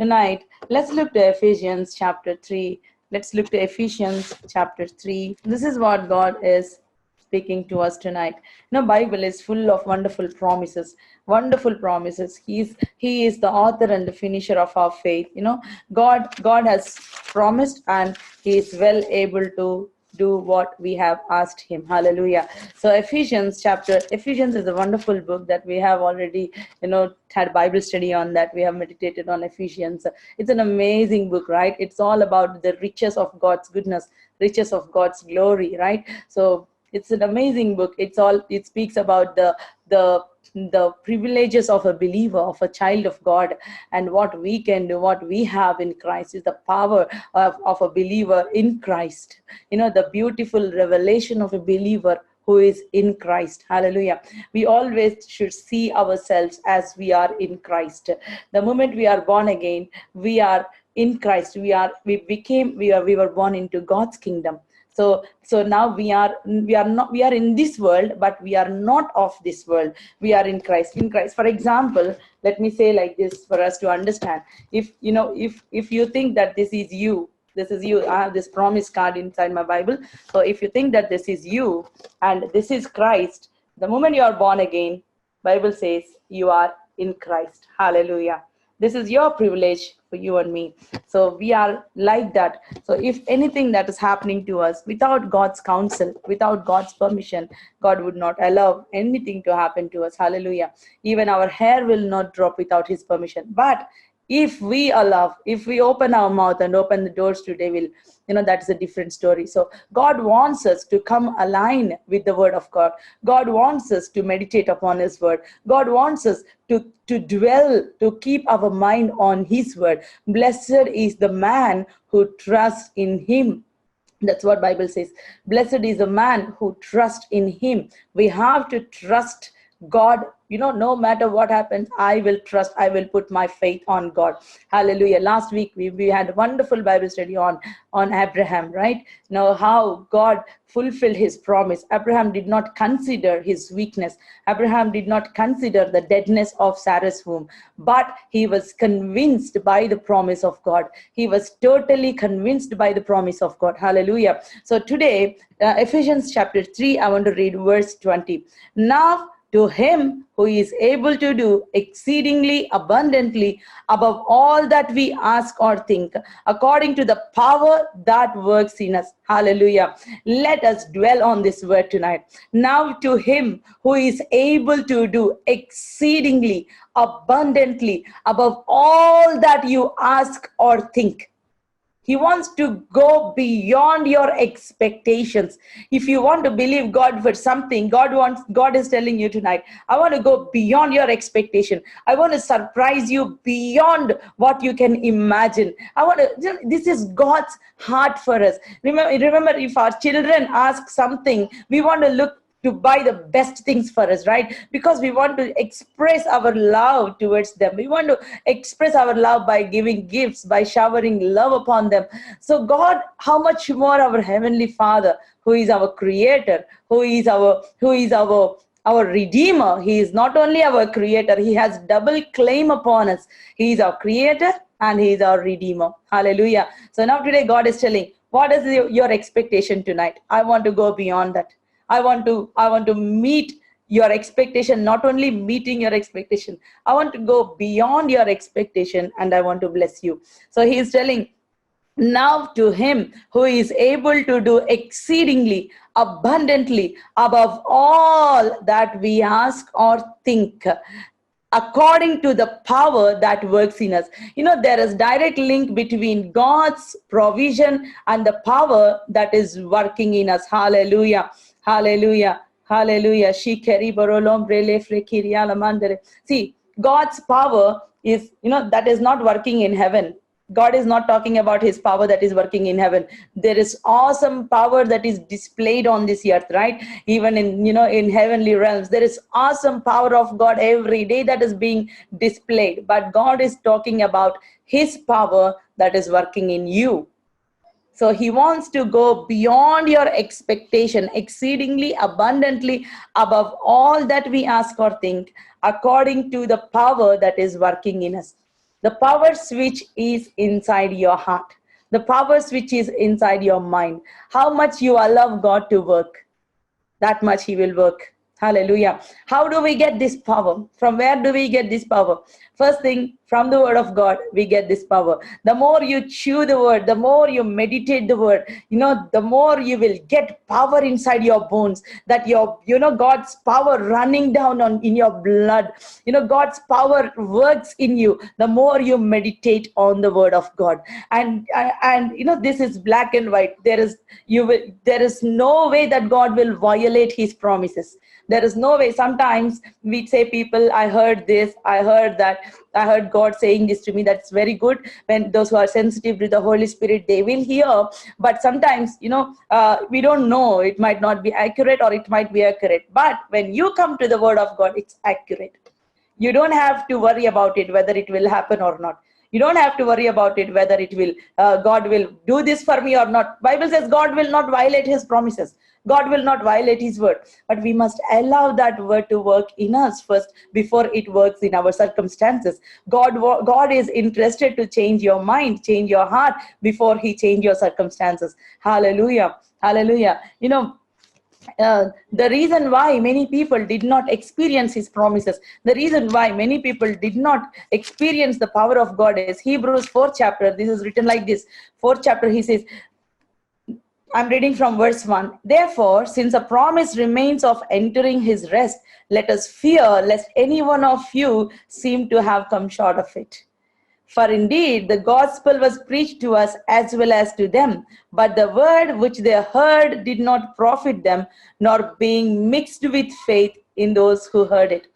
tonight, let's look to Ephesians chapter 3. Let's look to Ephesians chapter 3. This is what God is speaking to us tonight. Bible is full of wonderful promises. Wonderful promises. He is the author and the finisher of our faith. God has promised, and He is well able to do what we have asked Him. Hallelujah. So Ephesians is a wonderful book that we have already had Bible study on, that we have meditated on Ephesians. It's an amazing book, right? It's all about the riches of God's goodness, riches of God's glory, right? So it's an amazing book. It speaks about the privileges of a believer, of a child of God, and what we can do, what we have in Christ is the power of a believer in Christ. The beautiful revelation of a believer who is in Christ. Hallelujah. We always should see ourselves as we are in Christ. The moment we are born again, we are in Christ. We were born into God's kingdom. So now we are in this world, but we are not of this world. We are in Christ. For example, let me say like this for us to understand. If you think that this is you, I have this promise card inside my Bible. So if you think that this is you and this is Christ, the moment you are born again, Bible says you are in Christ. Hallelujah. This is your privilege for you and me. So we are like that. So if anything that is happening to us without God's counsel, without God's permission, God would not allow anything to happen to us. Hallelujah. Even our hair will not drop without His permission. But if we open our mouth and open the doors to devil, that's a different story. So God wants us to come align with the word of God. God wants us to meditate upon His word. God wants us to dwell, to keep our mind on His word. Blessed is the man who trusts in Him. That's what Bible says. Blessed is the man who trusts in Him. We have to trust God. No matter what happens, I will trust, I will put my faith on God. Hallelujah. Last week we had a wonderful Bible study on Abraham, right? Now how God fulfilled His promise. Abraham did not consider his weakness. Abraham did not consider the deadness of Sarah's womb, but he was convinced by the promise of God. He was totally convinced by the promise of God. Hallelujah. So today, Ephesians chapter 3, I want to read verse 20. Now to Him who is able to do exceedingly abundantly above all that we ask or think, according to the power that works in us. Hallelujah. Let us dwell on this word tonight. Now to Him who is able to do exceedingly abundantly above all that you ask or think. He wants to go beyond your expectations. If you want to believe God for something, God is telling you tonight, I want to go beyond your expectation. I want to surprise you beyond what you can imagine. This is God's heart for us. Remember, if our children ask something, we want to look to buy the best things for us, right? Because we want to express our love towards them. We want to express our love by giving gifts, by showering love upon them. So God, how much more our Heavenly Father, who is our Creator, who is our Redeemer. He is not only our Creator, He has double claim upon us. He is our Creator and He is our Redeemer. Hallelujah. So now today God is telling, what is your expectation tonight? I want to go beyond that. I want to meet your expectation, not only meeting your expectation. I want to go beyond your expectation, and I want to bless you. So He is telling, now to Him who is able to do exceedingly abundantly above all that we ask or think, according to the power that works in us. There is direct link between God's provision and the power that is working in us. Hallelujah. Hallelujah. Hallelujah. See, God's power is, that is not working in heaven. God is not talking about His power that is working in heaven. There is awesome power that is displayed on this earth, right? Even in heavenly realms, there is awesome power of God every day that is being displayed. But God is talking about His power that is working in you. So He wants to go beyond your expectation, exceedingly abundantly above all that we ask or think, according to the power that is working in us. The power switch is inside your heart. The power switch is inside your mind. How much you allow God to work, that much he will work. Hallelujah. How do we get this power? From where do we get this power? First thing, from the word of God we get this power. The more you chew the word, the more you meditate the word, the more you will get power inside your bones, that God's power running down in your blood. God's power works in you the more you meditate on the word of God. And this is black and white. There is no way that God will violate his promises. There is no way. Sometimes we say, people, I heard this, I heard that, I heard God saying this to me. That's very good. When those who are sensitive to the Holy Spirit, they will hear. But sometimes, we don't know. It might not be accurate, or it might be accurate. But when you come to the word of God, it's accurate. You don't have to worry about it, whether it will happen or not. You don't have to worry about it, whether God will do this for me or not. Bible says God will not violate his promises. God will not violate his word. But we must allow that word to work in us first before it works in our circumstances. God is interested to change your mind, change your heart before he change your circumstances. Hallelujah. Hallelujah. The reason why many people did not experience his promises, the reason why many people did not experience the power of God is Hebrews 4th chapter. This is written like this. 4th chapter, he says, I'm reading from verse 1. Therefore, since a promise remains of entering his rest, let us fear lest any one of you seem to have come short of it. For indeed, the gospel was preached to us as well as to them, but the word which they heard did not profit them, nor being mixed with faith in those who heard it.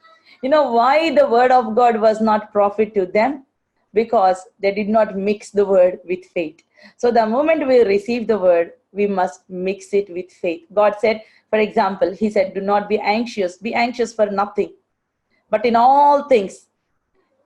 You know why the word of God was not profit to them? Because they did not mix the word with faith. So the moment we receive the word, we must mix it with faith. God said, for example, he said, do not be anxious for nothing, but in all things,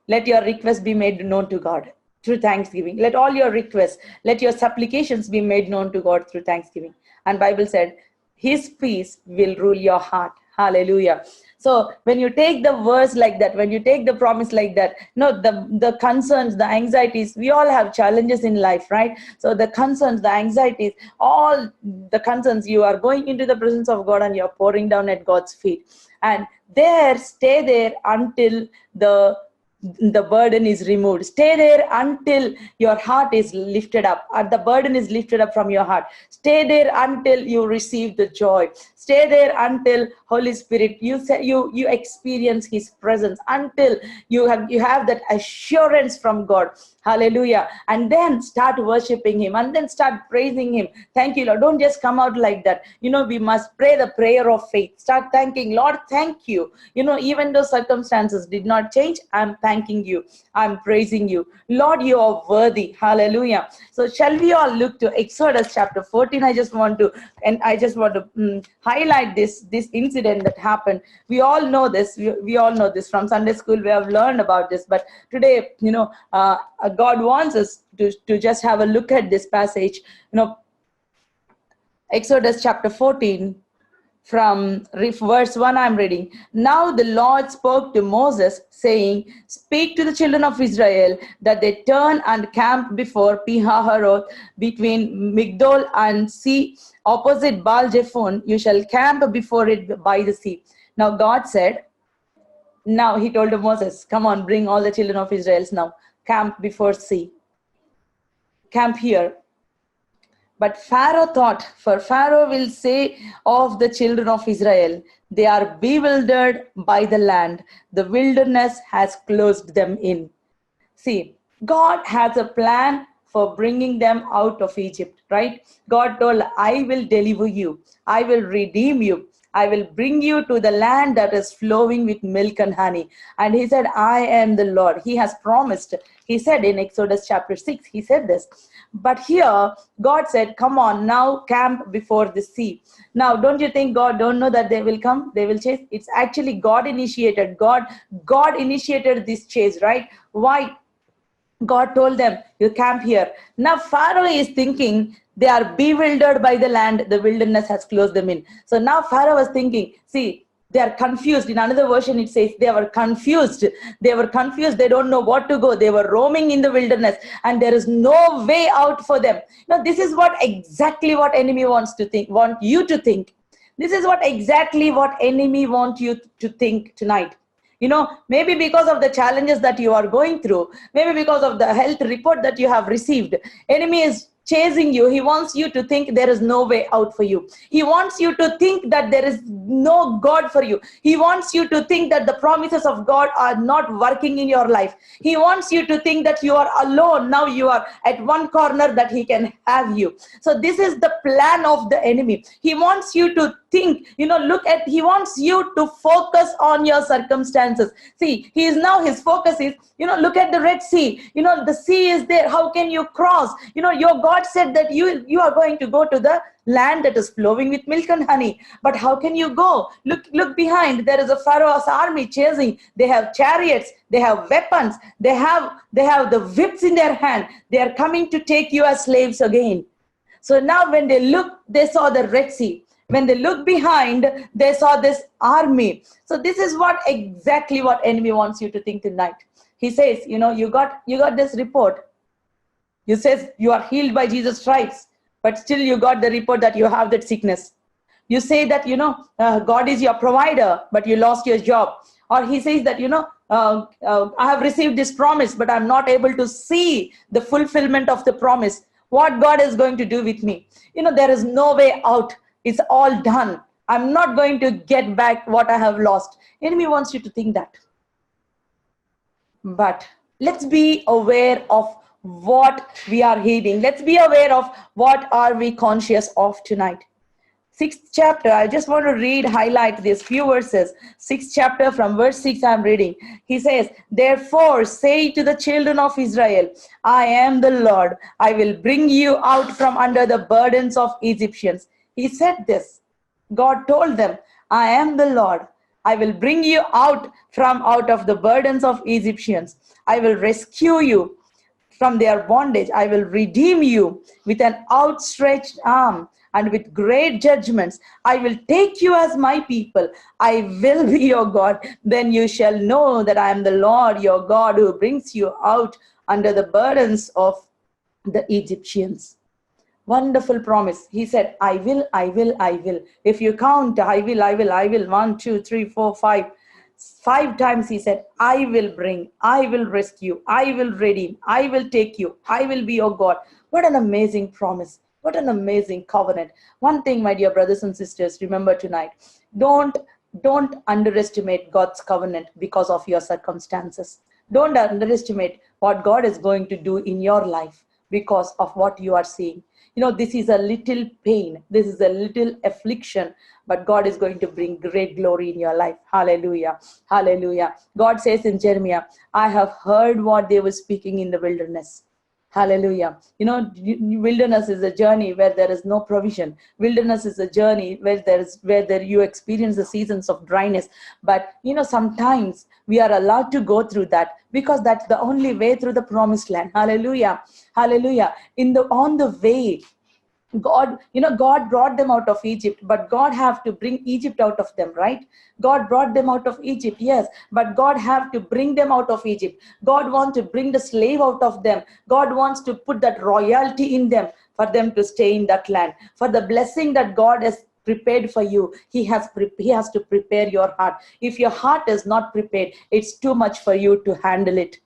let your requests be made known to God through thanksgiving. Let all your requests, let your supplications be made known to God through thanksgiving. And Bible said, his peace will rule your heart. Hallelujah. So when you take the verse like that, when you take the promise like that, the concerns, the anxieties, we all have challenges in life, right? So the concerns, the anxieties, all the concerns, you are going into the presence of God and you're pouring down at God's feet. And stay there until the burden is removed. Stay there until your heart is lifted up, or the burden is lifted up from your heart. Stay there until you receive the joy. Stay there until Holy Spirit, you experience his presence, until you have that assurance from God. Hallelujah. And then start worshiping him, and then start praising him. Thank you, Lord. Don't just come out like that. We must pray the prayer of faith. Start thanking, Lord, thank you. Even though circumstances did not change, I'm thanking you. I'm praising you. Lord, you are worthy. Hallelujah. So shall we all look to Exodus chapter 14? I just want to highlight this incident that happened. We all know this. We all know this from Sunday school. We have learned about this. But today, God wants us to just have a look at this passage. Exodus chapter 14. From verse 1, I'm reading. Now the Lord spoke to Moses, saying, speak to the children of Israel that they turn and camp before Pihahiroth, between Migdol and sea, opposite Baal-Zephon. You shall camp before it by the sea. Now God said, now he told to Moses, come on, bring all the children of Israel now. Camp before sea. Camp here. But Pharaoh thought, for Pharaoh will say of the children of Israel, they are bewildered by the land. The wilderness has closed them in. See, God has a plan for bringing them out of Egypt, right? God told, I will deliver you. I will redeem you. I will bring you to the land that is flowing with milk and honey. And he said, I am the Lord. He has promised. He said in Exodus chapter 6, he said this. But here, God said, come on, now camp before the sea. Now, don't you think God don't know that they will come? They will chase? It's actually God initiated. God initiated this chase, right? Why? God told them, you camp here. Now Pharaoh is thinking they are bewildered by the land. The wilderness has closed them in. So now Pharaoh was thinking, see, They are confused. In another version, it says they were confused. They were confused. They don't know what to go. They were roaming in the wilderness, and there is no way out for them. Now, this is what exactly what enemy wants to think, want you to think. This is what exactly what enemy want you to think tonight. Maybe because of the challenges that you are going through, maybe because of the health report that you have received, enemy is chasing you. He wants you to think there is no way out for you. He wants you to think that there is no God for you. He wants you to think that the promises of God are not working in your life. He wants you to think that you are alone. Now you are at one corner that he can have you. So this is the plan of the enemy. He wants you to think, he wants you to focus on your circumstances. See, his focus is, look at the Red Sea. The sea is there. How can you cross? Your God said that you are going to go to the land that is flowing with milk and honey. But how can you go? Look behind. There is a Pharaoh's army chasing. They have chariots. They have weapons. They have the whips in their hand. They are coming to take you as slaves again. So now when they looked, they saw the Red Sea. When they looked behind, they saw this army. So this is exactly what enemy wants you to think tonight. He says, you got this report. You says you are healed by Jesus' stripes, but still you got the report that you have that sickness. You say that, God is your provider, but you lost your job. Or he says that, I have received this promise, but I'm not able to see the fulfillment of the promise. What God is going to do with me? There is no way out. It's all done. I'm not going to get back what I have lost. Enemy wants you to think that. But let's be aware of what we are heeding. Let's be aware of what are we conscious of tonight. 6th chapter, I just want to highlight these few verses. 6th chapter from verse 6 I'm reading. He says, therefore say to the children of Israel, I am the Lord. I will bring you out from under the burdens of Egyptians. He said this. God told them, I am the Lord. I will bring you out of the burdens of Egyptians. I will rescue you from their bondage. I will redeem you with an outstretched arm and with great judgments. I will take you as my people. I will be your God. Then you shall know that I am the Lord your God who brings you out under the burdens of the Egyptians. Wonderful promise. He said, I will, I will, I will. If you count, I will, I will, I will. 1, 2, 3, 4, 5. 5 times he said, I will bring, I will rescue, I will redeem, I will take you, I will be your God. What an amazing promise. What an amazing covenant. One thing, my dear brothers and sisters, remember tonight, don't underestimate God's covenant because of your circumstances. Don't underestimate what God is going to do in your life because of what you are seeing. This is a little pain. This is a little affliction, but God is going to bring great glory in your life. Hallelujah. Hallelujah. God says in Jeremiah, I have heard what they were speaking in the wilderness. Hallelujah. Wilderness is a journey where there is no provision. Wilderness is a journey where you experience the seasons of dryness. But, sometimes we are allowed to go through that because that's the only way through the promised land. Hallelujah. Hallelujah. On the way, God brought them out of Egypt, but God have to bring Egypt out of them, right? God brought them out of Egypt, yes, but God have to bring them out of Egypt. God wants to bring the slave out of them. God wants to put that royalty in them for them to stay in that land. For the blessing that God has prepared for you, he has to prepare your heart. If your heart is not prepared, it's too much for you to handle it.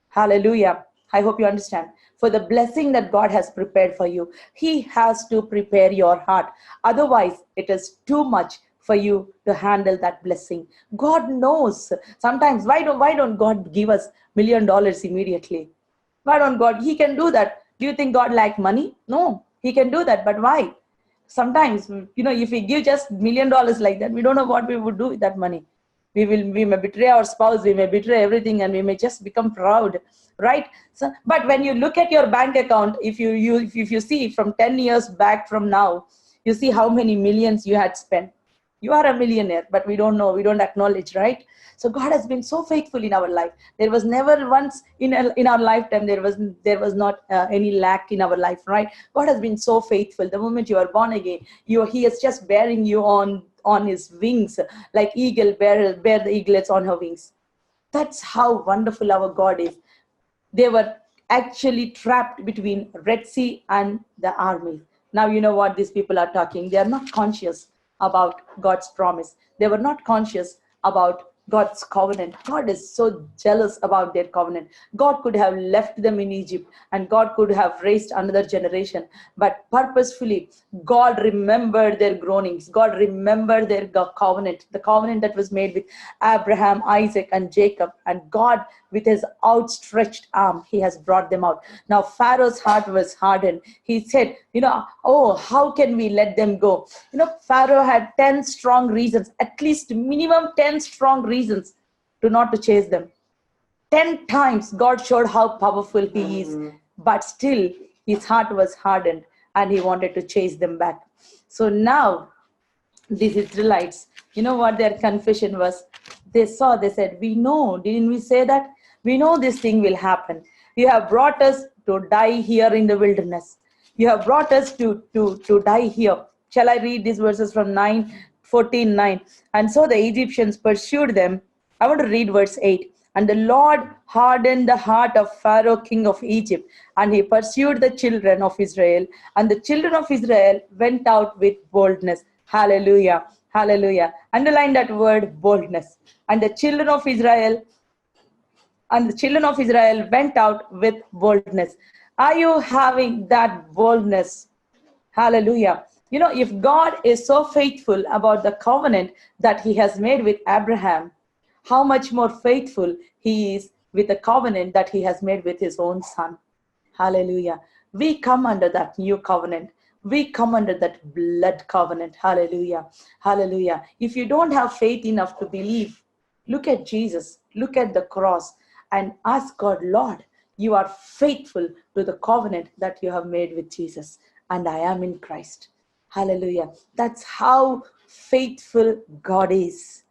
Hallelujah. I hope you understand. For the blessing that God has prepared for you, he has to prepare your heart. Otherwise, it is too much for you to handle that blessing. God knows. Sometimes, why don't God give us $1 million immediately? Why don't God? He can do that. Do you think God like money? No, he can do that. But why? Sometimes, if we give just $1 million like that, we don't know what we would do with that money. We may betray our spouse, we may betray everything, and we may just become proud, right? So, but when you look at your bank account, if you see from 10 years back from now, you see how many millions you had spent. You are a millionaire, but we don't know, we don't acknowledge, right? So God has been so faithful in our life. There was never once in our lifetime there was not any lack in our life, right? God has been so faithful. The moment you are born again, he is just bearing you on on his wings, like eagle bear the eaglets on her wings. That's how wonderful our God is. They were actually trapped between Red Sea and the army. Now you know what these people are talking. They are not conscious about God's promise. They were not conscious about God's covenant. God is so jealous about their covenant. God could have left them in Egypt and God could have raised another generation, but purposefully, God remembered their groanings. God remembered their covenant, the covenant that was made with Abraham, Isaac, and Jacob. And God, with his outstretched arm, he has brought them out. Now, Pharaoh's heart was hardened. He said, oh, how can we let them go? Pharaoh had 10 strong reasons, at least minimum 10 strong reasons to chase them. 10 times God showed how powerful he is, but still his heart was hardened and he wanted to chase them back. So now these Israelites, you know what their confession was? They said, we know, didn't we say that? We know this thing will happen. You have brought us to die here in the wilderness. You have brought us to die here. Shall I read these verses from 14:9? And so the Egyptians pursued them. I want to read verse 8. And the Lord hardened the heart of Pharaoh, king of Egypt, and he pursued the children of Israel. And the children of Israel went out with boldness. Hallelujah. Hallelujah. Underline that word, boldness. And the children of Israel went out with boldness. Are you having that boldness? Hallelujah. If God is so faithful about the covenant that he has made with Abraham, how much more faithful he is with the covenant that he has made with his own son. Hallelujah. We come under that new covenant. We come under that blood covenant. Hallelujah. Hallelujah. If you don't have faith enough to believe, look at Jesus, look at the cross, and ask God, Lord, you are faithful to the covenant that you have made with Jesus, and I am in Christ. Hallelujah. That's how faithful God is.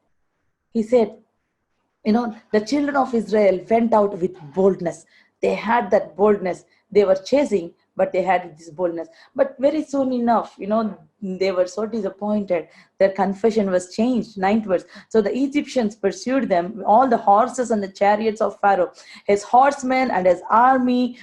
He said, the children of Israel went out with boldness. They had that boldness. They were chasing, but they had this boldness. But very soon enough, they were so disappointed. Their confession was changed. 9th verse. So the Egyptians pursued them, all the horses and the chariots of Pharaoh, his horsemen and his army,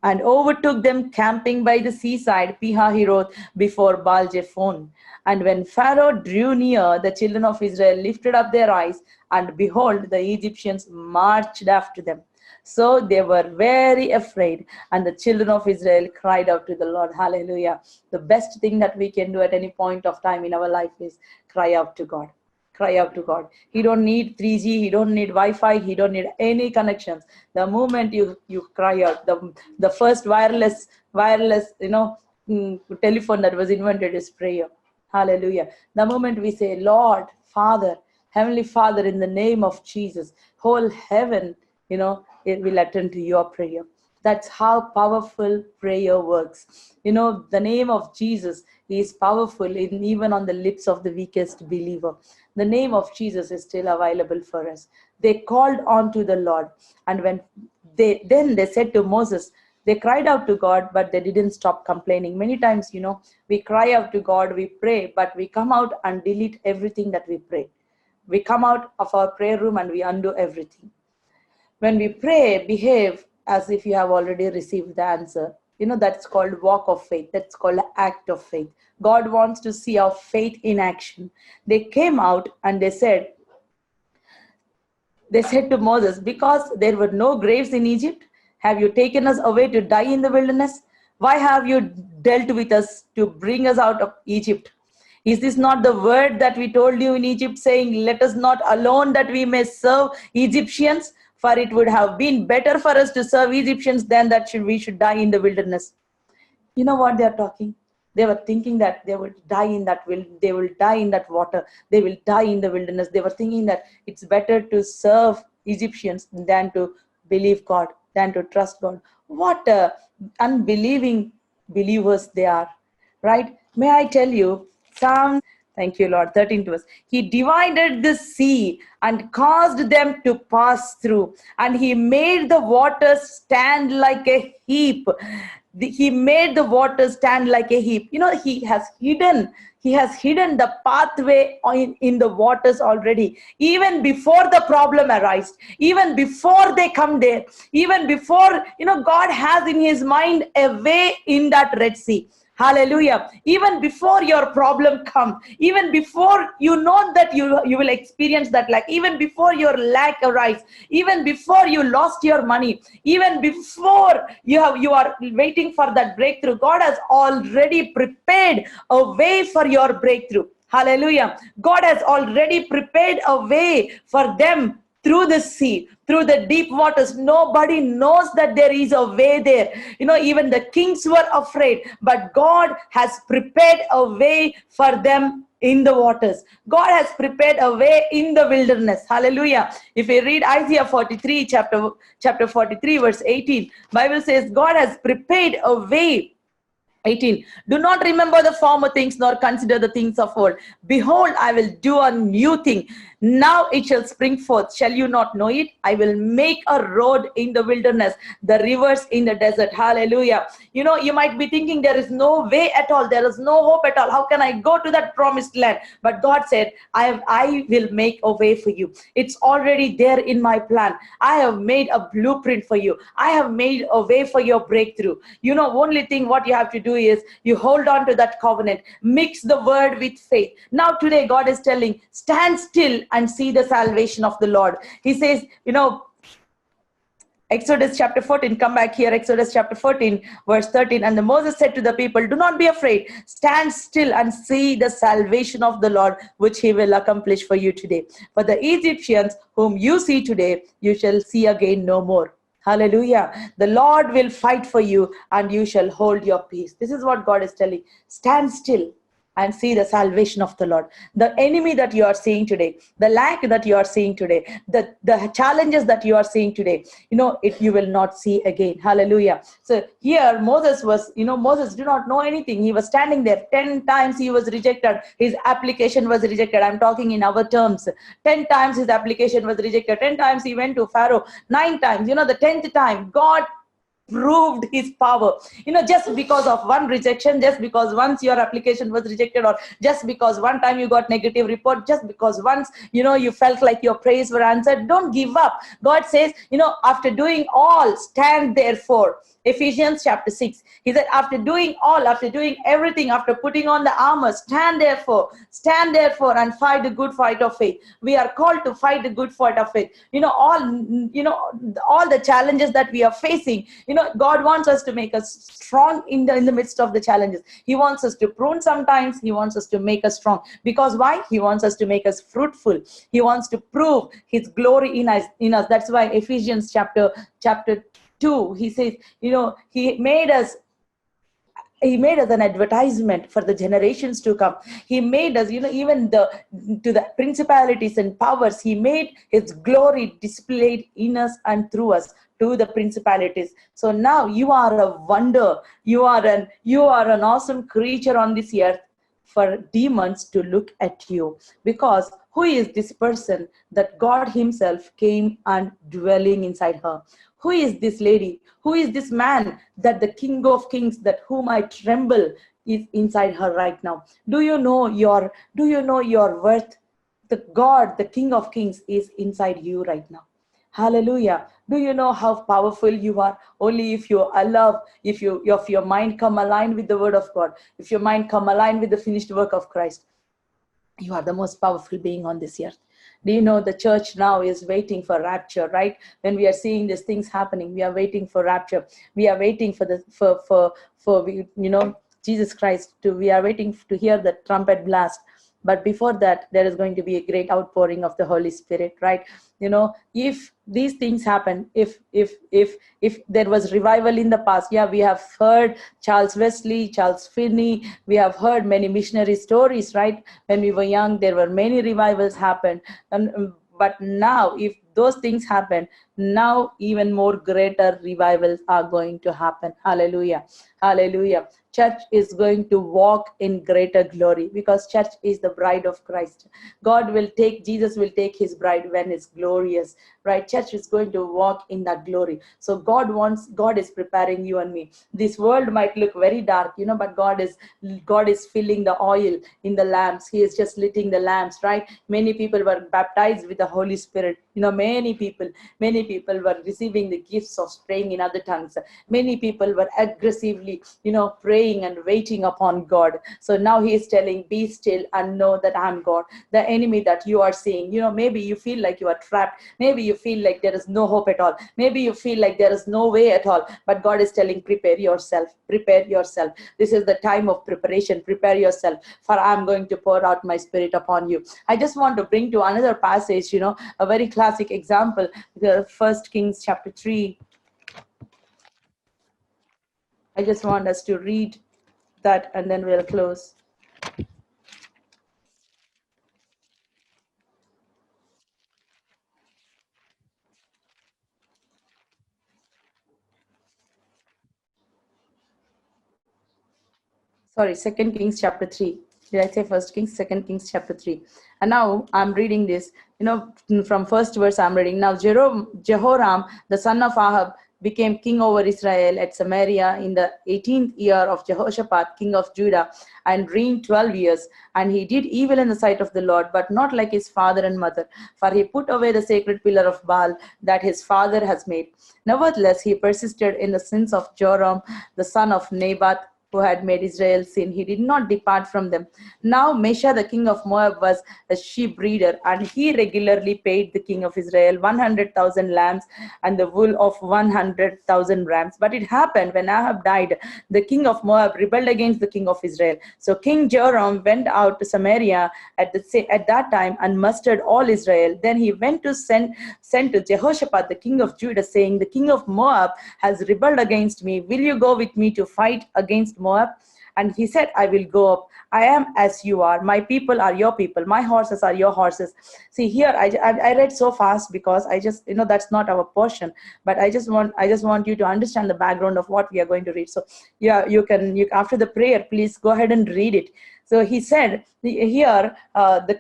and overtook them camping by the seaside, Pihahiroth, before Baal-zephon. And when Pharaoh drew near, the children of Israel lifted up their eyes, and behold, the Egyptians marched after them. So they were very afraid, and the children of Israel cried out to the Lord. Hallelujah. The best thing that we can do at any point of time in our life is cry out to God. Cry out to God. He don't need 3G, he don't need Wi-Fi, he don't need any connections. The moment you cry out, the first wireless telephone that was invented is prayer. Hallelujah. The moment we say, Lord, Father, Heavenly Father, in the name of Jesus, whole heaven, it will attend to your prayer. That's how powerful prayer works. The name of Jesus is powerful even on the lips of the weakest believer. The name of Jesus is still available for us. They called on to the Lord. And when they said to Moses, they cried out to God, but they didn't stop complaining. Many times, we cry out to God, we pray, but we come out and delete everything that we pray. We come out of our prayer room and we undo everything. When we pray, behave as if you have already received the answer. That's called walk of faith. That's called act of faith. God wants to see our faith in action. They came out and they said to Moses, because there were no graves in Egypt, have you taken us away to die in the wilderness? Why have you dealt with us to bring us out of Egypt? Is this not the word that we told you in Egypt, saying, let us not alone that we may serve Egyptians? For it would have been better for us to serve Egyptians than that we should die in the wilderness. You know what they are talking? They were thinking that they will die in that they will die in that water. They will die in the wilderness. They were thinking that it's better to serve Egyptians than to believe God, than to trust God. What unbelieving believers they are, right? May I tell you, thank you, Lord, 13 to us. He divided the sea and caused them to pass through, and he made the waters stand like a heap. He made the water stand like a heap. He has hidden the pathway in the waters already, even before the problem arises, even before they come there, even before, God has in his mind a way in that Red Sea. Hallelujah. Even before your problem come, even before you know that you will experience that lack, even before your lack arise, even before you lost your money, even before you are waiting for that breakthrough, God has already prepared a way for your breakthrough. Hallelujah. God has already prepared a way for them through the sea, through the deep waters. Nobody knows that there is a way there. Even the kings were afraid, but God has prepared a way for them in the waters. God has prepared a way in the wilderness. Hallelujah. If we read Isaiah 43, chapter 43, verse 18, Bible says God has prepared a way. 18, do not remember the former things nor consider the things of old. Behold, I will do a new thing. Now it shall spring forth. Shall you not know it? I will make a road in the wilderness, the rivers in the desert. Hallelujah. You might be thinking there is no way at all. There is no hope at all. How can I go to that promised land? But God said, I will make a way for you. It's already there in my plan. I have made a blueprint for you. I have made a way for your breakthrough. Only thing what you have to do is you hold on to that covenant, mix the word with faith. Now today God is telling, stand still and see the salvation of the Lord. He says, Exodus chapter 14, come back here, Exodus chapter 14, verse 13. And Moses said to the people, do not be afraid, stand still and see the salvation of the Lord, which he will accomplish for you today. For the Egyptians whom you see today, you shall see again no more. Hallelujah. The Lord will fight for you and you shall hold your peace. This is what God is telling. Stand still and see the salvation of the Lord. The enemy that you are seeing today, the lack that you are seeing today, the challenges that you are seeing today, you will not see again. Hallelujah. So here Moses did not know anything. He was standing there. 10 times he was rejected. His application was rejected. I'm talking in our terms. 10 times his application was rejected. 10 times he went to Pharaoh. 9 times. The 10th time, God proved his power. Just because of one rejection, just because once your application was rejected, or just because one time you got negative report, just because once you felt like your prayers were answered, don't give up. God says, after doing all, stand therefore. Ephesians chapter 6, he said, after doing everything, after putting on the armor, stand therefore and fight the good fight of faith. We are called to fight the good fight of faith. All the challenges that we are facing, God wants us to make us strong in the midst of the challenges. He wants us to prune sometimes. He wants us to make us strong. Because why? He wants us to make us fruitful. He wants to prove his glory in us. That's why Ephesians chapter 2, he says, he made us an advertisement for the generations to come. He made us, even to the principalities and powers, he made his glory displayed in us and through us to the principalities. So now you are a wonder. You are an awesome creature on this earth for demons to look at you. Because who is this person that God himself came and dwelling inside her? Who is this lady? Who is this man that the King of Kings, that whom I tremble, is inside her right now? Do you know your worth? The God, the King of Kings, is inside you right now. Hallelujah. Do you know how powerful you are? Only if you allow, if your mind come aligned with the word of God, if your mind come aligned with the finished work of Christ, you are the most powerful being on this earth. Do you know the church now is waiting for rapture, right? When we are seeing these things happening, we are waiting for rapture. We are waiting for Jesus Christ we are waiting to hear the trumpet blast. But before that, there is going to be a great outpouring of the Holy Spirit, right? If these things happen, if there was revival in the past, we have heard Charles Wesley, Charles Finney, we have heard many missionary stories, right? When we were young, there were many revivals happened. But now, if those things happen, now even more greater revivals are going to happen. Hallelujah. Hallelujah. church is going to walk in greater glory, because church is the bride of Christ. Jesus will take his bride when it's glorious, right? Church is going to walk in that glory. So God is preparing you and me. This world might look very dark, but God is filling the oil in the lamps. He is just lighting the lamps, right? Many people were baptized with the Holy Spirit. Many people were receiving the gifts of praying in other tongues. Many people were aggressively, praying and waiting upon God. So now he is telling, be still and know that I'm God. The enemy that you are seeing, maybe you feel like you are trapped. Maybe you feel like there is no hope at all. Maybe you feel like there is no way at all. But God is telling, prepare yourself. Prepare yourself. This is the time of preparation. Prepare yourself, for I'm going to pour out my spirit upon you. I just want to bring to another passage, a very classic example, the 1 Kings chapter 3. I just want us to read that and then we'll close. Sorry, 2 Kings chapter 3. Did I say 1 Kings? 2 Kings chapter 3. And now I'm reading this, from first verse I'm reading. Now Jehoram, the son of Ahab, became king over Israel at Samaria in the 18th year of Jehoshaphat, king of Judah, and reigned 12 years. And he did evil in the sight of the Lord, but not like his father and mother, for he put away the sacred pillar of Baal that his father has made. Nevertheless, he persisted in the sins of Joram, the son of Nebat, who had made Israel sin. He did not depart from them. Now Mesha, the king of Moab, was a sheep breeder, and he regularly paid the king of Israel 100,000 lambs and the wool of 100,000 rams. But it happened when Ahab died, the king of Moab rebelled against the king of Israel. So King Joram went out to Samaria at that time and mustered all Israel. Then he went to send to Jehoshaphat, the king of Judah, saying, the king of Moab has rebelled against me. Will you go with me to fight against Moab? And he said, I will go up. I am as you are. My people are your people. My horses are your horses. See here, I read so fast because I just, that's not our portion. But I just want you to understand the background of what we are going to read. So yeah, you after the prayer, please go ahead and read it. So he said here,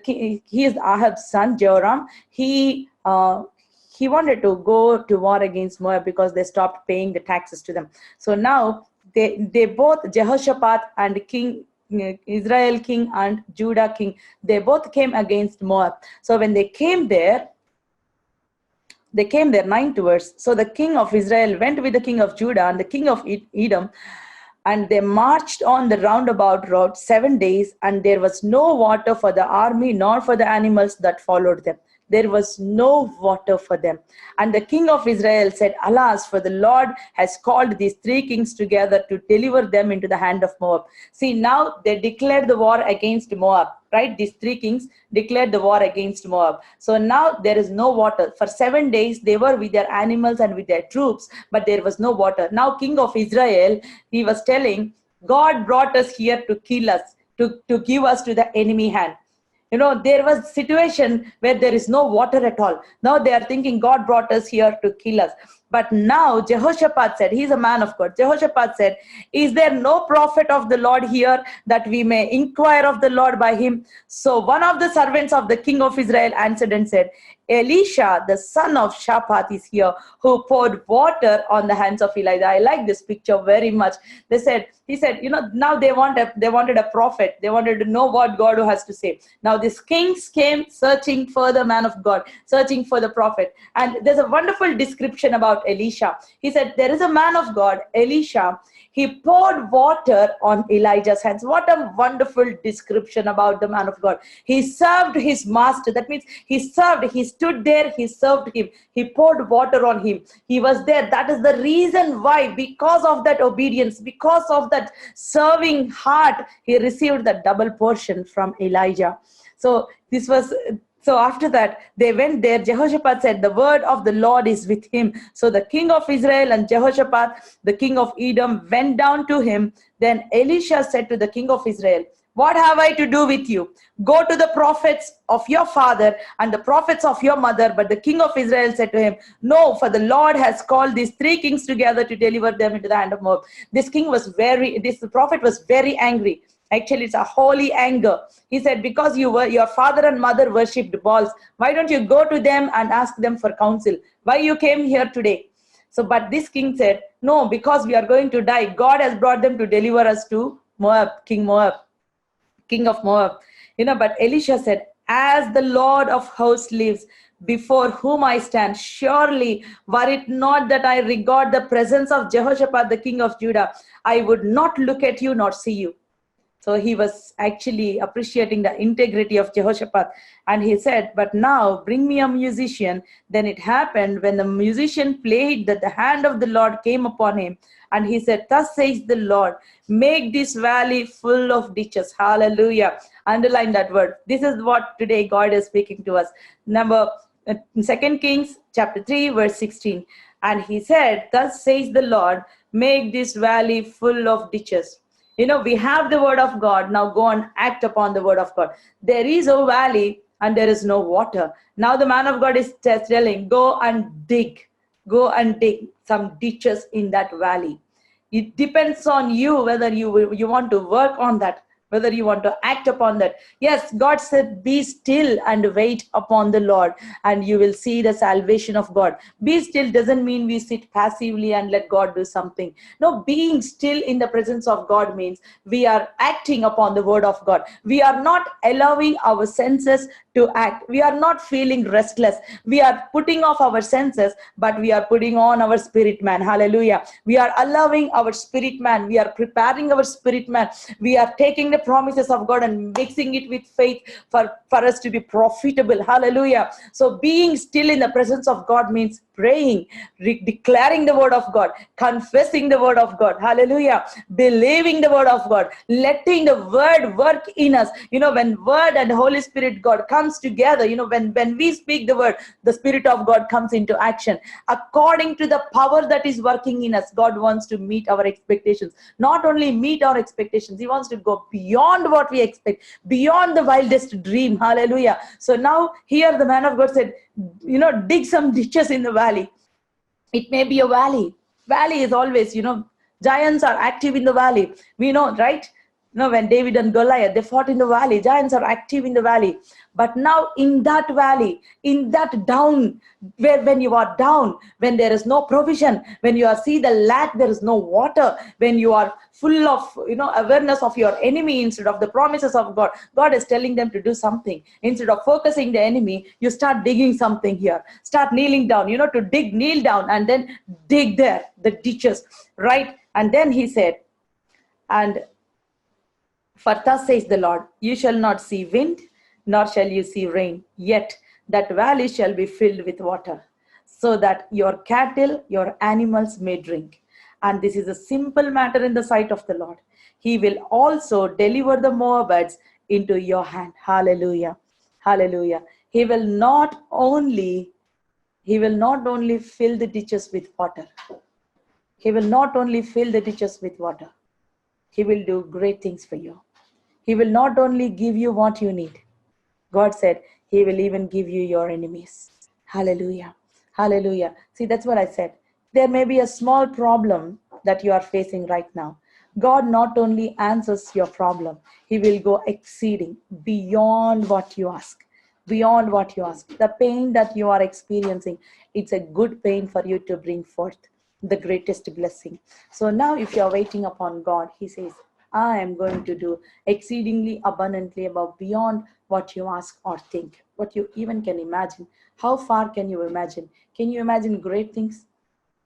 he is Ahab's son, Joram. He wanted to go to war against Moab because they stopped paying the taxes to them. So now they both, Jehoshaphat and King Israel king and Judah king, they both came against Moab. So when they came there, 9th verse. So the king of Israel went with the king of Judah and the king of Edom, and they marched on the roundabout road 7 days, and there was no water for the army nor for the animals that followed them. There was no water for them. And the king of Israel said, alas, for the Lord has called these three kings together to deliver them into the hand of Moab. See, now they declared the war against Moab, right? These three kings declared the war against Moab. So now there is no water. For 7 days, they were with their animals and with their troops, but there was no water. Now, king of Israel, he was telling, God brought us here to kill us, to give us to the enemy hand. There was a situation where there is no water at all. Now they are thinking God brought us here to kill us. But now Jehoshaphat said, he's a man of God. Jehoshaphat said, is there no prophet of the Lord here that we may inquire of the Lord by him? So one of the servants of the king of Israel answered and said, Elisha, the son of Shaphat, is here, who poured water on the hands of Elijah. I like this picture very much. He said, now they wanted a prophet. They wanted to know what God has to say. Now these kings came searching for the man of God, searching for the prophet. And there's a wonderful description about Elisha. He said, there is a man of God, Elisha. He poured water on Elijah's hands. What a wonderful description about the man of God. He served his master. That means he stood there, he served him. He poured water on him. He was there. That is the reason why, because of that obedience, because of that serving heart, he received the double portion from Elijah. So after that, they went there. Jehoshaphat said, the word of the Lord is with him. So the king of Israel and Jehoshaphat, the king of Edom, went down to him. Then Elisha said to the king of Israel, What have I to do with you? Go to the prophets of your father and the prophets of your mother. But the king of Israel said to him, no, for the Lord has called these three kings together to deliver them into the hand of Moab. This prophet was very angry. Actually, it's a holy anger. He said, because your father and mother worshipped Baals, why don't you go to them and ask them for counsel? Why you came here today? So, but this king said, no, because we are going to die. God has brought them to deliver us to Moab, king of Moab. But Elisha said, as the Lord of hosts lives, before whom I stand, surely were it not that I regard the presence of Jehoshaphat, the king of Judah, I would not look at you nor see you. So he was actually appreciating the integrity of Jehoshaphat. And he said, but now bring me a musician. Then it happened when the musician played that the hand of the Lord came upon him. And he said, thus says the Lord, make this valley full of ditches. Hallelujah. Underline that word. This is what today God is speaking to us. Number 2 Kings chapter 3 verse 16. And he said, thus says the Lord, make this valley full of ditches. We have the word of God. Now go and act upon the word of God. There is a valley and there is no water. Now the man of God is telling, go and dig some ditches in that valley. It depends on you whether you want to work on that, whether you want to act upon that. Yes, God said, be still and wait upon the Lord, and you will see the salvation of God. Be still doesn't mean we sit passively and let God do something. No, being still in the presence of God means we are acting upon the word of God. We are not allowing our senses to act. We are not feeling restless. We are putting off our senses, but we are putting on our spirit man. Hallelujah. We are allowing our spirit man. We are preparing our spirit man. We are taking the promises of God and mixing it with faith for us to be profitable. Hallelujah. So being still in the presence of God means praying, declaring the word of God, confessing the word of God. Hallelujah. Believing the word of God, letting the word work in us. When word and Holy Spirit God comes together, when we speak the word, the Spirit of God comes into action. According to the power that is working in us, God wants to meet our expectations. Not only meet our expectations, He wants to go beyond what we expect, beyond the wildest dream. Hallelujah. So now here the man of God said, dig some ditches in the valley. It may be a valley. Valley is always, giants are active in the valley. We know, right? When David and Goliath, they fought in the valley. Giants are active in the valley. But now in that valley, in that down, when you are down, when there is no provision, when you see the lack, there is no water, when you are full of, awareness of your enemy instead of the promises of God, God is telling them to do something. Instead of focusing the enemy, you start digging something here. Start kneeling down, to dig, kneel down, and then dig there, the ditches, right? And then he said, and for thus says the Lord, you shall not see wind, nor shall you see rain, yet that valley shall be filled with water, so that your cattle, your animals may drink. And this is a simple matter in the sight of the Lord. He will also deliver the Moabites into your hand. Hallelujah. Hallelujah. He will not only fill the ditches with water. He will not only fill the ditches with water. He will do great things for you. He will not only give you what you need. God said He will even give you your enemies. Hallelujah. Hallelujah. See, that's what I said. There may be a small problem that you are facing right now. God not only answers your problem, He will go exceeding beyond what you ask. Beyond what you ask. The pain that you are experiencing, it's a good pain for you to bring forth the greatest blessing. So now if you are waiting upon God, He says, I am going to do exceedingly abundantly above beyond what you ask or think, what you even can imagine. How far can you imagine? Can you imagine great things?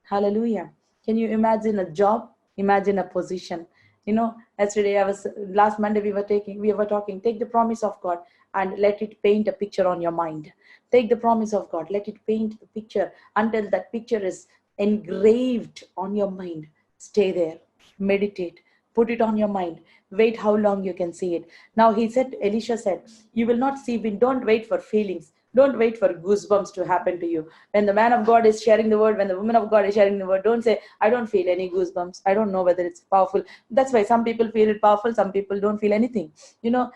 Hallelujah. Can you imagine a job? Imagine a position. Last Monday we were talking, take the promise of God and let it paint a picture on your mind. Take the promise of God, let it paint the picture until that picture is engraved on your mind. Stay there, meditate, put it on your mind. Wait how long you can see it. Now Elisha said, you will not see wind. Don't wait for feelings. Don't wait for goosebumps to happen to you. When the man of God is sharing the word, when the woman of God is sharing the word, don't say, I don't feel any goosebumps. I don't know whether it's powerful. That's why some people feel it powerful, some people don't feel anything.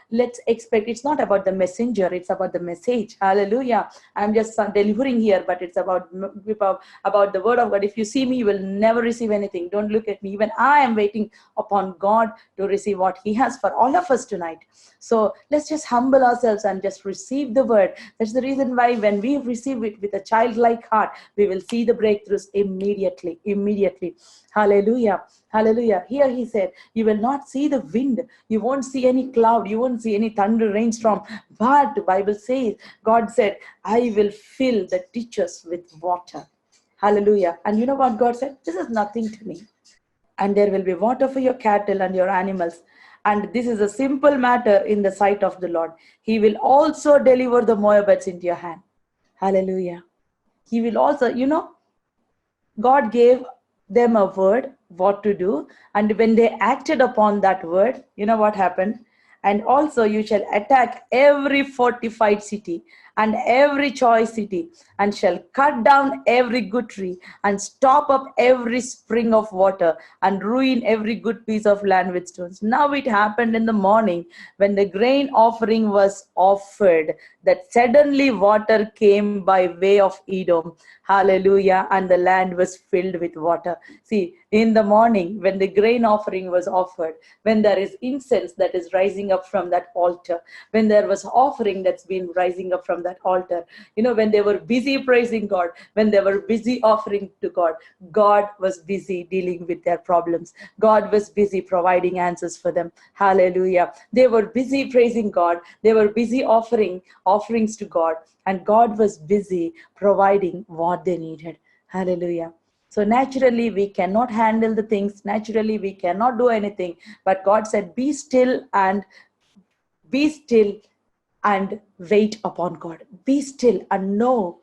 Let's expect, it's not about the messenger, it's about the message. Hallelujah. I'm just delivering here, but it's about the word of God. If you see me, you will never receive anything. Don't look at me. Even I am waiting upon God to receive what he has for all of us tonight. So let's just humble ourselves and just receive the word. That's the reason why when we receive it with a childlike heart, we will see the breakthroughs immediately. Hallelujah. Hallelujah. Here he said, you will not see the wind. You won't see any cloud. You won't see any thunder, rainstorm. But the Bible says, God said, I will fill the ditches with water. Hallelujah. And you know what God said? This is nothing to me. And there will be water for your cattle and your animals. And this is a simple matter in the sight of the Lord. He will also deliver the Moabites into your hand. Hallelujah. He will also, God gave them a word, what to do. And when they acted upon that word, you know what happened? And also you shall attack every fortified city and every choice city, and shall cut down every good tree, and stop up every spring of water, and ruin every good piece of land with stones. Now it happened in the morning, when the grain offering was offered, that suddenly water came by way of Edom. Hallelujah. And the land was filled with water. See, in the morning, when the grain offering was offered, when there is incense that is rising up from that altar, when there was offering that's been rising up from that altar, when they were busy praising God, when they were busy offering to God, God was busy dealing with their problems. God was busy providing answers for them. Hallelujah. They were busy praising God. They were busy offering offerings to God, and God was busy providing what they needed. Hallelujah. So naturally, we cannot handle the things. Naturally, we cannot do anything. But God said, be still and wait upon God. Be still and know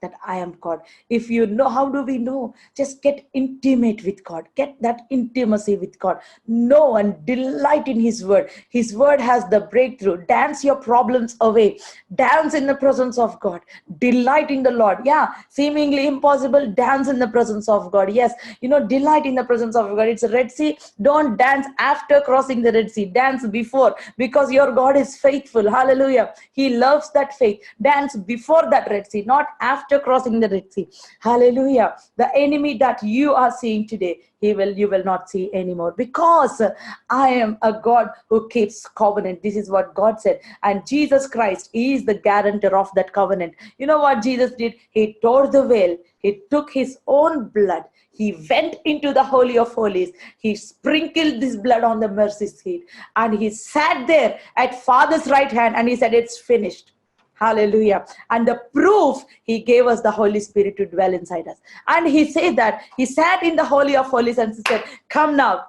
that I am God. If you know, how do we know? Just get intimate with God. Get that intimacy with God. Know and delight in his word. His word has the breakthrough. Dance your problems away. Dance in the presence of God. Delight in the Lord. Yeah, seemingly impossible. Dance in the presence of God. Yes, delight in the presence of God. It's a Red Sea. Don't dance after crossing the Red Sea. Dance before, because your God is faithful. Hallelujah. He loves that faith. Dance before that Red Sea, not after crossing the Red Sea. Hallelujah. The enemy that you are seeing today, you will not see anymore, because I am a God who keeps covenant. This is what God said. And Jesus Christ is the guarantor of that covenant. You know what Jesus did? He tore the veil. He took his own blood. He went into the Holy of Holies. He sprinkled this blood on the mercy seat, and he sat there at Father's right hand, and he said, it's finished. Hallelujah. And the proof, he gave us the Holy Spirit to dwell inside us. And he said that he sat in the Holy of Holies and said, come now,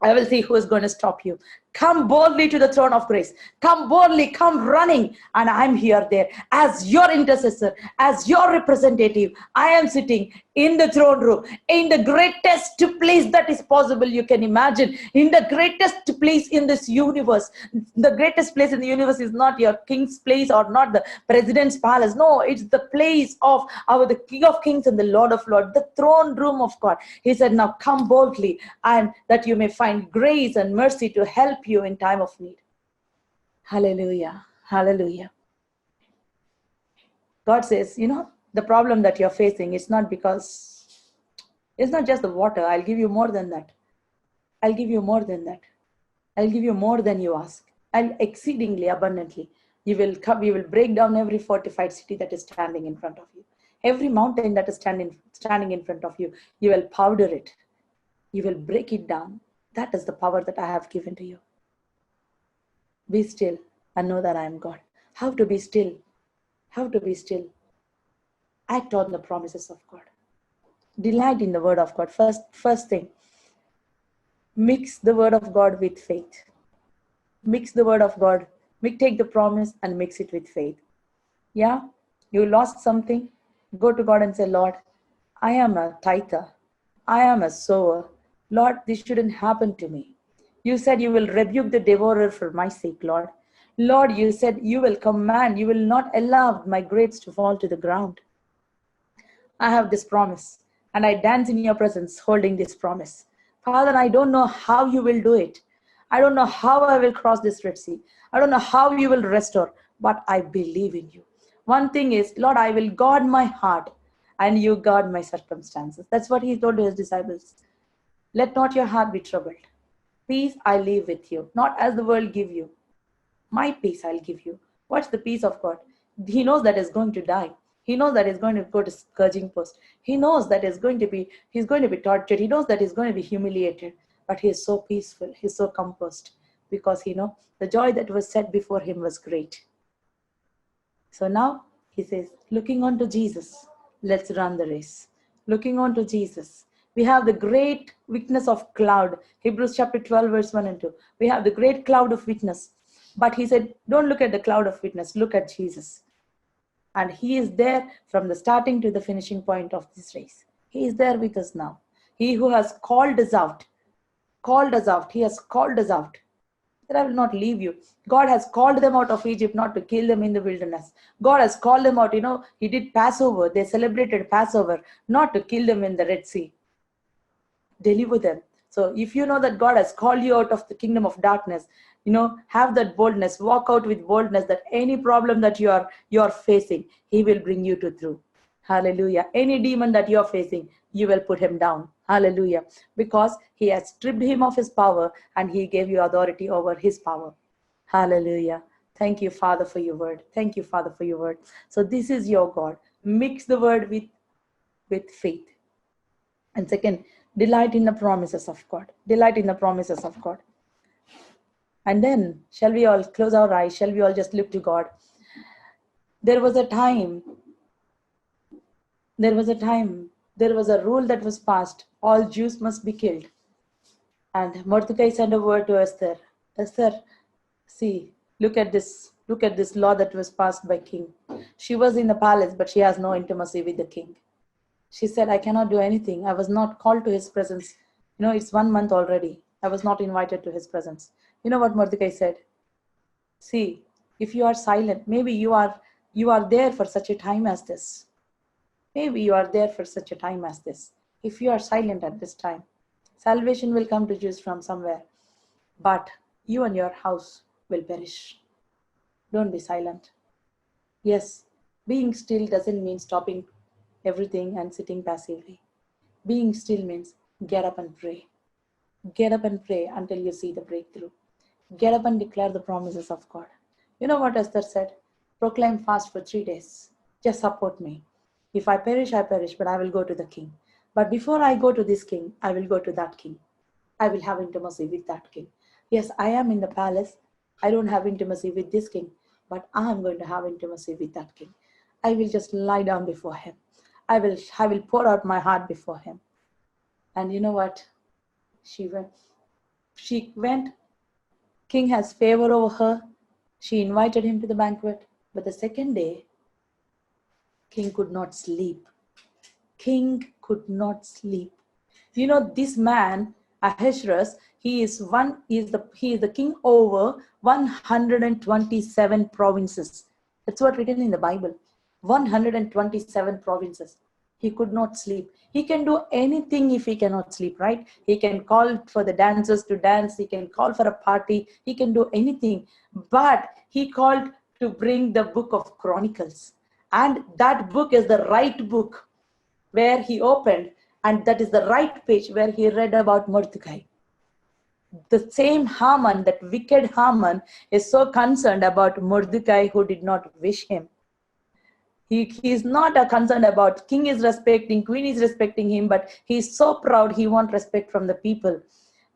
I will see who is going to stop you. Come boldly to the throne of grace. Come boldly, come running. And I'm here there as your intercessor, as your representative. I am sitting in the throne room, in the greatest place that is possible you can imagine, in the greatest place in this universe. The greatest place in the universe is not your king's place or not the president's palace. No, it's the place of the King of Kings and the Lord of Lords, the throne room of God. He said, now come boldly, and that you may find grace and mercy to help you in time of need. Hallelujah. Hallelujah. God says, the problem that you're facing is not just the water. I'll give you more than that. I'll give you more than that. I'll give you more than you ask. And exceedingly abundantly. You will break down every fortified city that is standing in front of you. Every mountain that is standing in front of you, you will powder it. You will break it down. That is the power that I have given to you. Be still and know that I am God. How to be still? How to be still? Act on the promises of God. Delight in the word of God. First thing, mix the word of God with faith. Mix the word of God. Take the promise and mix it with faith. Yeah, you lost something. Go to God and say, Lord, I am a tither. I am a sower. Lord, this shouldn't happen to me. You said you will rebuke the devourer for my sake, Lord. Lord, you said you will command, you will not allow my grapes to fall to the ground. I have this promise, and I dance in your presence holding this promise. Father, I don't know how you will do it. I don't know how I will cross this Red Sea. I don't know how you will restore, but I believe in you. One thing is, Lord, I will guard my heart, and you guard my circumstances. That's what he told his disciples. Let not your heart be troubled. Peace I leave with you, not as the world give you. My peace I'll give you. What's the peace of God? He knows that he's going to die. He knows that he's going to go to scourging post. He knows that he's going to be tortured. He knows that he's going to be humiliated. But he is so peaceful. He's so composed because he knows the joy that was set before him was great. So now he says, looking on to Jesus, let's run the race. Looking on to Jesus. We have the great witness of cloud. Hebrews chapter 12, verse 1 and 2. We have the great cloud of witness. But he said, don't look at the cloud of witness, look at Jesus. And he is there from the starting to the finishing point of this race. He is there with us now. He who has called us out, he has called us out. That I will not leave you. God has called them out of Egypt not to kill them in the wilderness. God has called them out, he did Passover. They celebrated Passover, not to kill them in the Red Sea. Deliver them. So if you know that God has called you out of the kingdom of darkness, have that boldness, walk out with boldness that any problem that you are facing, he will bring you through. Hallelujah. Any demon that you are facing, you will put him down. Hallelujah. Because he has stripped him of his power and he gave you authority over his power. Hallelujah. Thank you, Father, for your word. Thank you, Father, for your word. So this is your God. Mix the word with faith. And second, delight in the promises of God. Delight in the promises of God. And then, shall we all close our eyes? Shall we all just look to God? There was a rule that was passed. All Jews must be killed. And Mordecai sent a word to Esther. Esther, see, look at this law that was passed by king. She was in the palace, but she has no intimacy with the king. She said, I cannot do anything. I was not called to his presence. It's 1 month already. I was not invited to his presence. You know what Mordecai said? See, if you are silent, maybe you are there for such a time as this. Maybe you are there for such a time as this. If you are silent at this time, salvation will come to Jews from somewhere. But you and your house will perish. Don't be silent. Yes, being still doesn't mean stopping everything and sitting passively. Being still means get up and pray. Get up and pray until you see the breakthrough. Get up and declare the promises of God. You know what Esther said? Proclaim fast for 3 days. Just support me. If I perish, but I will go to the king. But before I go to this king, I will go to that king. I will have intimacy with that king. Yes, I am in the palace. I don't have intimacy with this king, but I am going to have intimacy with that king. I will just lie down before him. I will pour out my heart before him. And you know what? She went. King has favor over her. She invited him to the banquet. But the second day, king could not sleep. King could not sleep. This man, Ahasuerus, he is the king over 127 provinces. That's what written in the Bible. 127 provinces. He could not sleep. He can do anything if he cannot sleep, right? He can call for the dancers to dance. He can call for a party. He can do anything. But he called to bring the book of Chronicles. And that book is the right book where he opened. And that is the right page where he read about Mordecai. The same Haman, that wicked Haman, is so concerned about Mordecai who did not wish him. He is not concerned about king is respecting, queen is respecting him, but he is so proud he wants respect from the people.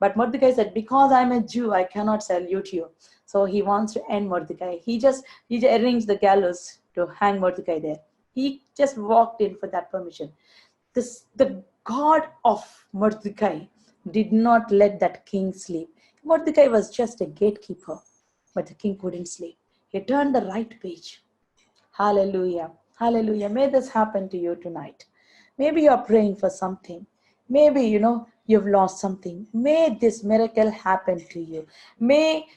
But Mordecai said, because I'm a Jew, I cannot salute you. So he wants to end Mordecai. He arranged the gallows to hang Mordecai there. He just walked in for that permission. The God of Mordecai did not let that king sleep. Mordecai was just a gatekeeper, but the king couldn't sleep. He turned the right page. Hallelujah. Hallelujah. May this happen to you tonight. Maybe you're praying for something. Maybe, you've lost something, may this miracle happen to you. May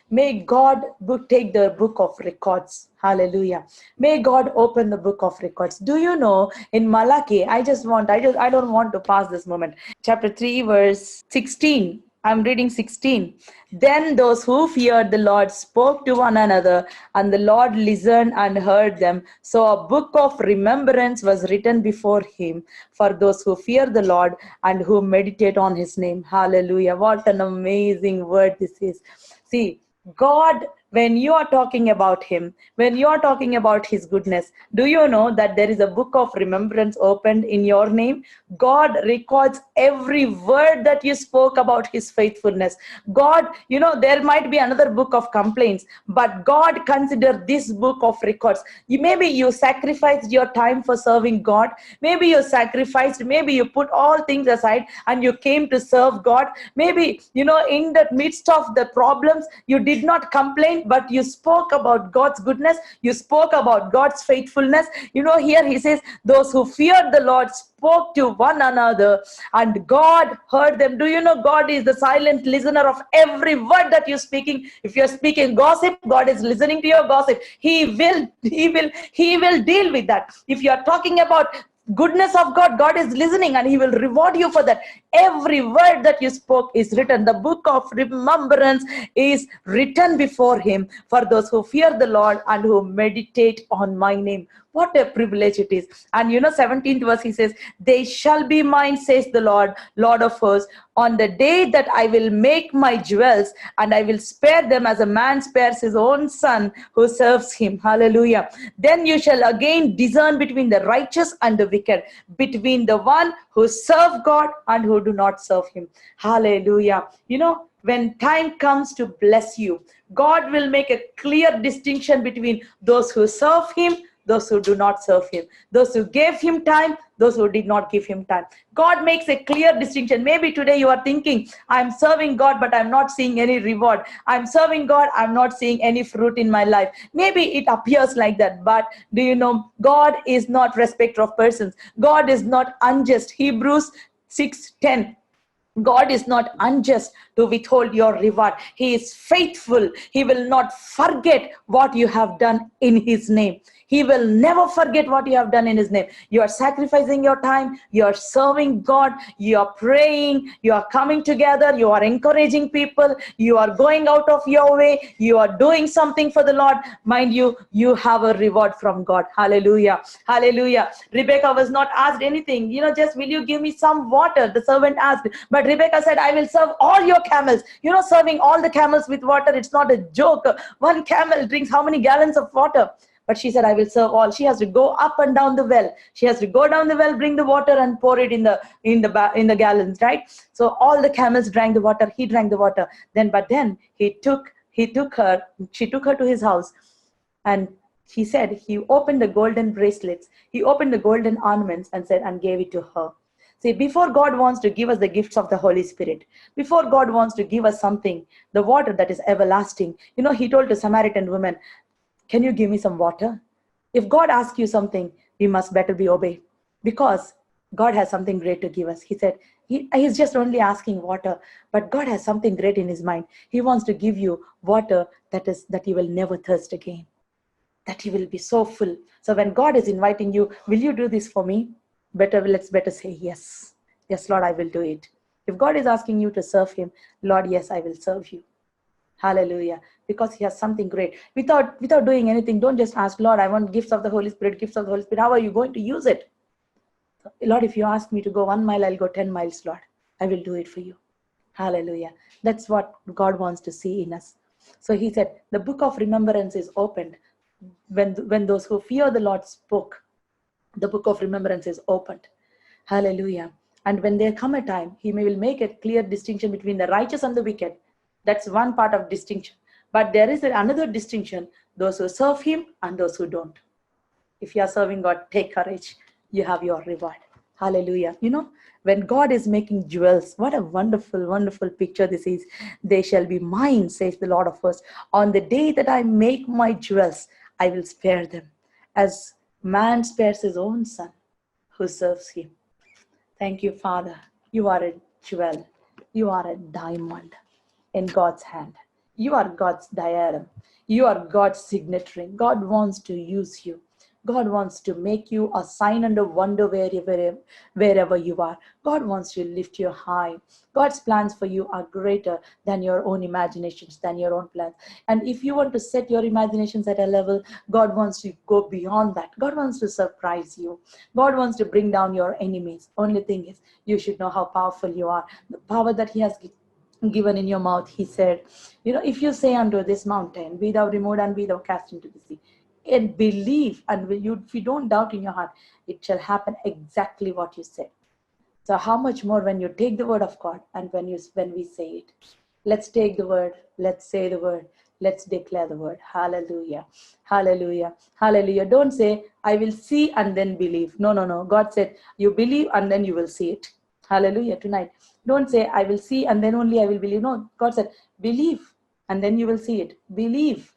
God take the book of records. Hallelujah. May God open the book of records. Do you know in Malachi, I don't want to pass this moment. Chapter 3, verse 16. I'm reading 16. Then those who feared the Lord spoke to one another, and the Lord listened and heard them. So a book of remembrance was written before him for those who fear the Lord and who meditate on his name. Hallelujah. What an amazing word this is. See, God, when you are talking about him, when you are talking about his goodness, do you know that there is a book of remembrance opened in your name? God records every word that you spoke about his faithfulness. God, there might be another book of complaints, but God considered this book of records. Maybe you sacrificed your time for serving God. Maybe you put all things aside and you came to serve God. Maybe, in the midst of the problems, you did not complain, but you spoke about God's goodness. You spoke about God's faithfulness. Here he says, those who feared the Lord spoke to one another and God heard them. Do you know God is the silent listener of every word that you're speaking? If you're speaking gossip, God is listening to your gossip. He will deal with that. If you're talking about goodness of God, God is listening and he will reward you for that. Every word that you spoke is written. The book of remembrance is written before him for those who fear the Lord and who meditate on my name. What a privilege it is. And 17th verse, he says, they shall be mine, says the Lord, Lord of hosts, on the day that I will make my jewels, and I will spare them as a man spares his own son who serves him. Hallelujah. Then you shall again discern between the righteous and the wicked, between the one who serve God and who do not serve him. Hallelujah. When time comes to bless you, God will make a clear distinction between those who serve him, those who do not serve him, those who gave him time, those who did not give him time. God makes a clear distinction. Maybe today you are thinking, I'm serving God, but I'm not seeing any reward. I'm serving God, I'm not seeing any fruit in my life. Maybe it appears like that, but do you know, God is not respecter of persons. God is not unjust. Hebrews 6:10. God is not unjust to withhold your reward. He is faithful. He will not forget what you have done in his name. He will never forget what you have done in his name. You are sacrificing your time. You are serving God. You are praying. You are coming together. You are encouraging people. You are going out of your way. You are doing something for the Lord. Mind you, you have a reward from God. Hallelujah. Hallelujah. Rebecca was not asked anything. Just will you give me some water? The servant asked. But Rebecca said, I will serve all your camels. Serving all the camels with water, it's not a joke. One camel drinks how many gallons of water? But she said, I will serve all. She has to go up and down the well. She has to go down the well, bring the water and pour it in the gallons, right? So all the camels drank the water. He drank the water. Then she took her to his house, and he said, he opened the golden bracelets. He opened the golden ornaments and gave it to her. See, before God wants to give us the gifts of the Holy Spirit, before God wants to give us something, the water that is everlasting, he told the Samaritan woman, can you give me some water? If God asks you something, we must better be obeyed, because God has something great to give us. He said, he's just only asking water, but God has something great in his mind. He wants to give you water that you will never thirst again, that you will be so full. So when God is inviting you, will you do this for me? Let's better say yes. Yes, Lord, I will do it. If God is asking you to serve him, Lord, yes, I will serve you. Hallelujah. Because he has something great. Without doing anything, don't just ask, Lord, I want gifts of the Holy Spirit, gifts of the Holy Spirit. How are you going to use it? Lord, if you ask me to go 1 mile, I'll go 10 miles, Lord. I will do it for you. Hallelujah. That's what God wants to see in us. So he said, the book of remembrance is opened. When those who fear the Lord spoke, the book of remembrance is opened. Hallelujah. And when there come a time, he will make a clear distinction between the righteous and the wicked. That's one part of distinction. But there is another distinction, those who serve him and those who don't. If you are serving God, take courage. You have your reward. Hallelujah. When God is making jewels, what a wonderful, wonderful picture this is. They shall be mine, says the Lord of hosts. On the day that I make my jewels, I will spare them, as man spares his own son who serves him. Thank you, Father. You are a jewel. You are a diamond in God's hand. You are God's diadem. You are God's signature. God wants to use you. God wants to make you a sign and a wonder wherever you are. God wants to lift you high. God's plans for you are greater than your own imaginations, than your own plans. And if you want to set your imaginations at a level, God wants to go beyond that. God wants to surprise you. God wants to bring down your enemies. Only thing is, you should know how powerful you are. The power that He has given in your mouth. He said, if you say unto this mountain, be thou removed and be thou cast into the sea, and believe, and if you don't doubt in your heart, it shall happen exactly what you said. So how much more when you take the word of God, and when we say it. Let's take the word, let's say the word, let's declare the word. Hallelujah. Hallelujah. Hallelujah. Don't say, I will see and then believe. No, no, no. God said, you believe and then you will see it. Hallelujah. Tonight, don't say, I will see and then only I will believe. No, God said, believe and then you will see it. Believe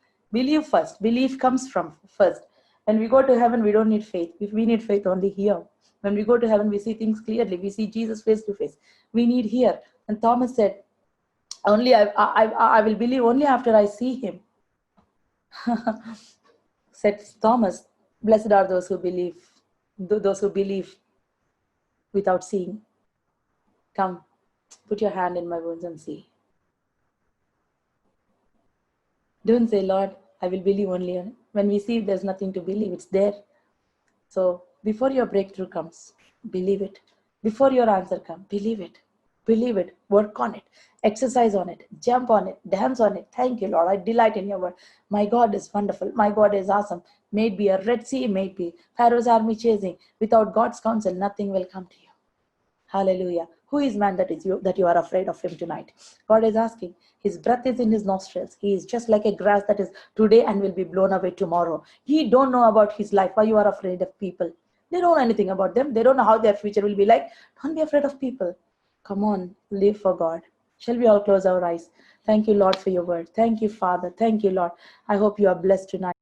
first. Belief comes from first. When we go to heaven, we don't need faith. If we need faith only here. When we go to heaven, we see things clearly. We see Jesus face to face. We need here. And Thomas said, only I will believe only after I see him. Said Thomas, blessed are those who believe without seeing. Come, put your hand in my wounds and see. Don't say, Lord, I will believe only. When we see there's nothing to believe, it's there. So before your breakthrough comes, believe it. Before your answer comes, believe it. Believe it. Work on it. Exercise on it. Jump on it. Dance on it. Thank you, Lord. I delight in your word. My God is wonderful. My God is awesome. May it be a Red Sea, may it be Pharaoh's army chasing. Without God's counsel, nothing will come to you. Hallelujah. Who is man that you are afraid of him tonight? God is asking. His breath is in his nostrils. He is just like a grass that is today and will be blown away tomorrow. He don't know about his life. Why you are afraid of people? They don't know anything about them. They don't know how their future will be like. Don't be afraid of people. Come on, live for God. Shall we all close our eyes? Thank you, Lord, for your word. Thank you, Father. Thank you, Lord. I hope you are blessed tonight.